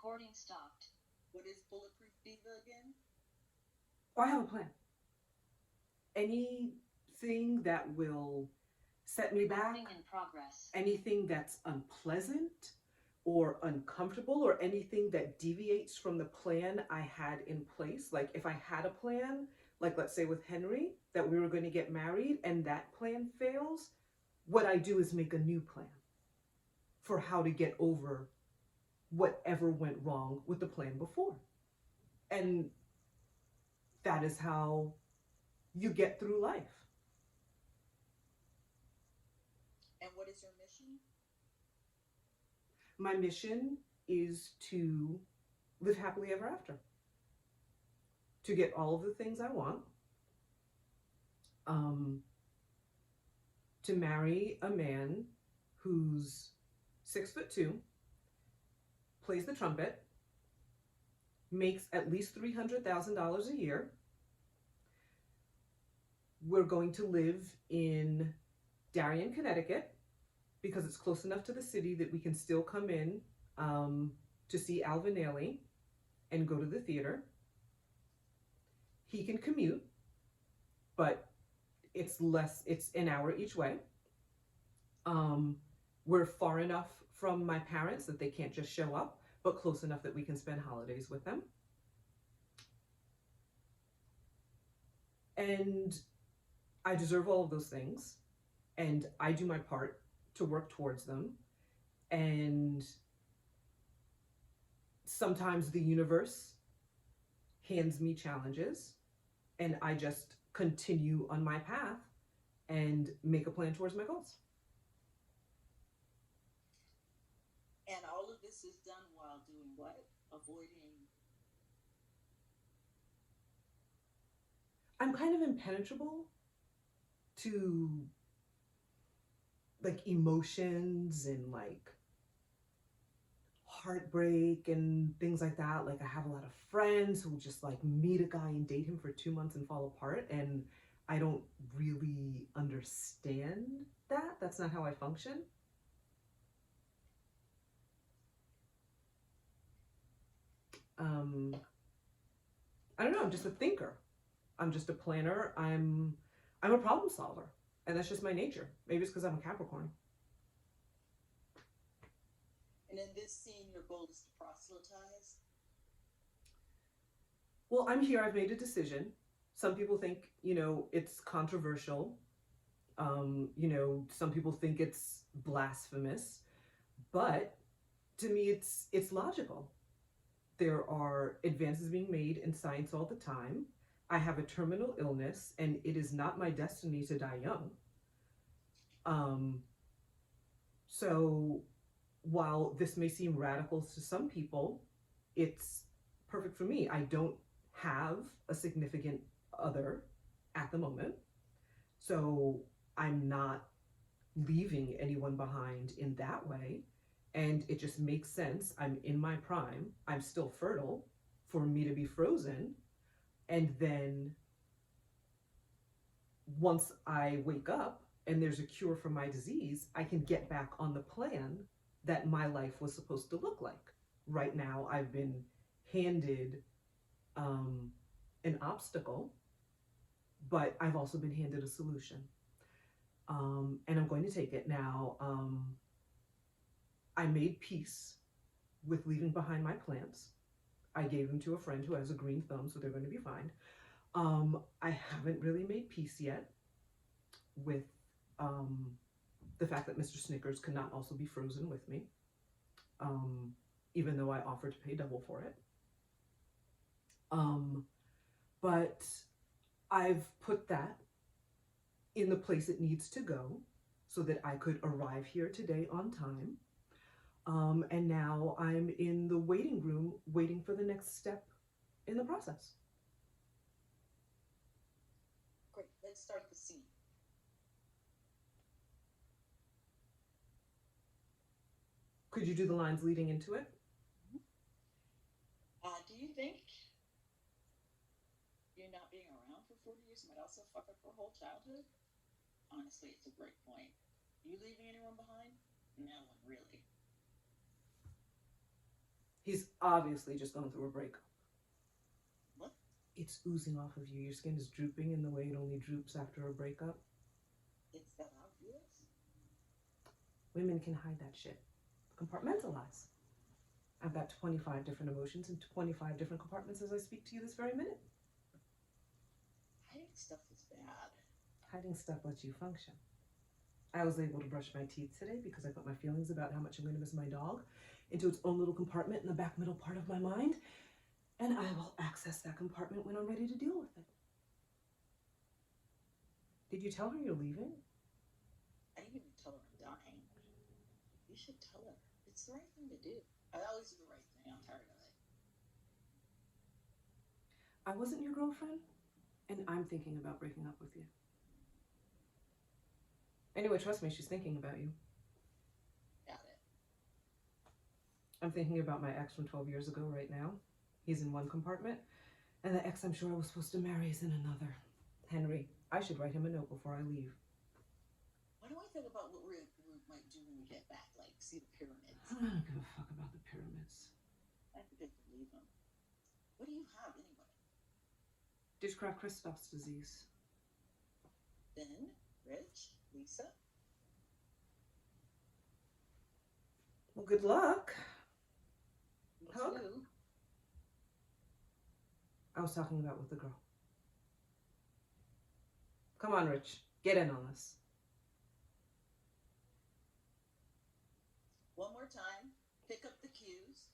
Recording stopped. What is Bulletproof Diva again? I have a plan. Anything that will set me back, Recording in progress. anything that's unpleasant or uncomfortable, or anything that deviates from the plan I had in place. Like if I had a plan, like let's say with Henry, that we were going to get married and that plan fails, what I do is make a new plan for how to get over whatever went wrong with the plan before. And that is how you get through life. And what is your mission? My mission is to live happily ever after, to get all of the things I want, to marry a man who's 6'2", plays the trumpet, makes at least $300,000 a year. We're going to live in Darien, Connecticut, because it's close enough to the city that we can still come in to see Alvin Ailey and go to the theater. He can commute, but it's an hour each way. We're far enough from my parents that they can't just show up, but close enough that we can spend holidays with them. And I deserve all of those things, and I do my part to work towards them. And sometimes the universe hands me challenges, and I just continue on my path and make a plan towards my goals. And all of this is done while doing what? Avoiding. I'm kind of impenetrable to like emotions and like heartbreak and things like that. Like I have a lot of friends who just like meet a guy and date him for 2 months and fall apart, and I don't really understand that. That's not how I function. I don't know, I'm just a thinker. I'm just a planner. I'm a problem solver, and that's just my nature. Maybe it's because I'm a Capricorn. And in this scene, your goal is to proselytize. Well, I'm here. I've made a decision. Some people think, it's controversial. Some people think it's blasphemous, but to me, it's logical. There are advances being made in science all the time. I have a terminal illness, and it is not my destiny to die young. So while this may seem radical to some people, it's perfect for me. I don't have a significant other at the moment, so I'm not leaving anyone behind in that way. And it just makes sense. I'm in my prime. I'm still fertile for me to be frozen. And then once I wake up and there's a cure for my disease, I can get back on the plan that my life was supposed to look like. Right now, I've been handed an obstacle, but I've also been handed a solution. And I'm going to take it now. I made peace with leaving behind my plants. I gave them to a friend who has a green thumb, so they're going to be fine. I haven't really made peace yet with the fact that Mr. Snickers could not also be frozen with me, even though I offered to pay double for it. But I've put that in the place it needs to go so that I could arrive here today on time. And now I'm in the waiting room waiting for the next step in the process. Great, let's start the scene. Could you do the lines leading into it? Do you think you not being around for 40 years might also fuck up her whole childhood? Honestly, it's a great point. You leaving anyone behind? No one really. obviously just going through a breakup. What? It's oozing off of you. Your skin is drooping in the way it only droops after a breakup. It's that obvious? Women can hide that shit. Compartmentalize. I've got 25 different emotions in 25 different compartments as I speak to you this very minute. Hiding stuff is bad. Hiding stuff lets you function. I was able to brush my teeth today because I put my feelings about how much I'm going to miss my dog into its own little compartment in the back middle part of my mind, and I will access that compartment when I'm ready to deal with it. Did you tell her you're leaving? I didn't even tell her I'm dying. You should tell her. It's the right thing to do. I always do the right thing. I'm tired of it. I wasn't your girlfriend, and I'm thinking about breaking up with you. Anyway, trust me, she's thinking about you. Got it. I'm thinking about my ex from 12 years ago right now. He's in one compartment, and the ex I'm sure I was supposed to marry is in another. Henry, I should write him a note before I leave. What do I think about what we might do when we get back? Like, see the pyramids? I don't give a fuck about the pyramids. I think I could leave them. What do you have anyway? Ditchcraft-Christoph's disease. Ben, Rich, Lisa? Well, good luck. What's Hug? new? I was talking about with the girl. Come on, Rich. Get in on this. One more time. Pick up the cues.